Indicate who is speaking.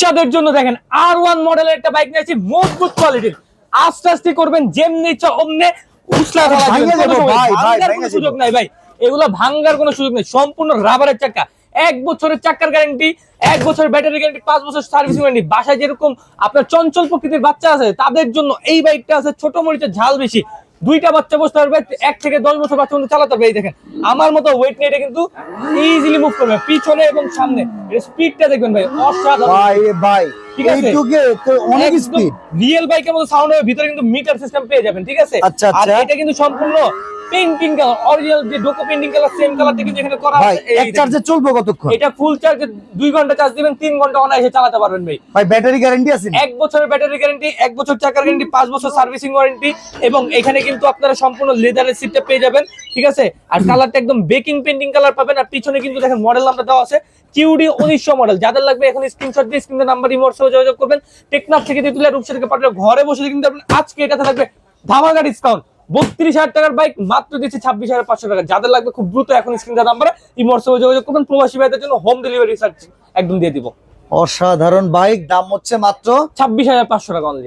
Speaker 1: বাচ্চাদের জন্য দেখেন R1 মডেলের একটা বাইক নিয়েছি, মজবুত কোয়ালিটির। আস্তে আস্তে করবেন, যেমনি ইচ্ছা অমনে উছলা ফেলা দিবেন, কোনো ভাঙার কোনো সুযোগ নাই ভাই। এগুলো ভাঙার কোনো সুযোগ নেই, সম্পূর্ণ রাবারের চাকা। 1 বছরের চাকার গ্যারান্টি, 1 বছর ব্যাটারি গ্যারান্টি, 5 বছর সার্ভিসিং গ্যারান্টি। বাসায় যেরকম আপনার চঞ্চল প্রকৃতির বাচ্চা আছে তাদের জন্য এই বাইকটা আছে ছোট মরিচের ঝাল বেশি। 2টা বাচ্চা বসতে পারবে, 1 থেকে 10 বছর বাচ্চা পর্যন্ত চালাতে পারবে। এই দেখেন আমার মতো ওয়েট নিয়ে এটা কিন্তু ইজিলি মুভ করবে পিছনে এবং সামনে। এর স্পিডটা দেখবেন ভাই, অসাধারণ
Speaker 2: ভাই ভাই
Speaker 1: ঠিক আছে,
Speaker 2: এইটুকে তো অনেক স্পিড।
Speaker 1: রিয়েল বাইকের মতো সাউন্ড হবে, ভিতরে কিন্তু মিটার সিস্টেম পেয়ে যাবেন, ঠিক আছে।
Speaker 2: আচ্ছা,
Speaker 1: আর
Speaker 2: আচ্ছা।
Speaker 1: এটা কিন্তু সম্পূর্ণ পেইন্টিং কালার, অরিজিনাল যে ডোকো পেইন্টিং কালার, সেম কালারটা কিন্তু এখানে করা
Speaker 2: ভাই
Speaker 1: আছে।
Speaker 2: এক চার্জে চলবে কতক্ষণ?
Speaker 1: এটা ফুল চার্জে 2 ঘন্টা চার্জ দিবেন, 3 ঘন্টা অনায়াসে চালাতে পারবেন ভাই।
Speaker 2: ভাই ব্যাটারি গ্যারান্টি আছে?
Speaker 1: 1 বছরের ব্যাটারি গ্যারান্টি, 1 বছর চাকার গ্যারান্টি, 5 বছর সার্ভিসিং ওয়ারেন্টি। এবং এখানে কিন্তু আপনারা সম্পূর্ণ লেদারের সিটটা পেয়ে যাবেন, ঠিক আছে। আর কালারটা একদম বেকিং পেইন্টিং কালার পাবেন। আর পিছনে কিন্তু দেখেন মডেল নাম্বার দেওয়া আছে কিউডি 1900 মডেল। যাদের লাগবে এখন স্ক্রিনশট দিয়ে স্ক্রিনের নাম্বার ইমোটসে যোগাযোগ করবেন। টেকনাফ থেকে দিতুলিয়া রূপসা থেকে পাঠালে ঘরে বসে কিন্তু আপনি আজকে এটাতে থাকবে ধামাকা ডিসকাউন্ট। 32,000 টাকার বাইক মাত্র দিচ্ছে 26,500 টাকা। যাদের লাগবে খুব দ্রুত এখন স্ক্রিনের নাম্বারে ইমোটসে যোগাযোগ করবেন। প্রবাসী ভাইদের জন্য হোম ডেলিভারি সার্ভিস একদম দিয়ে দিব।
Speaker 2: অসাধারণ বাইক, দাম হচ্ছে মাত্র
Speaker 1: 26,500 টাকা অনলি।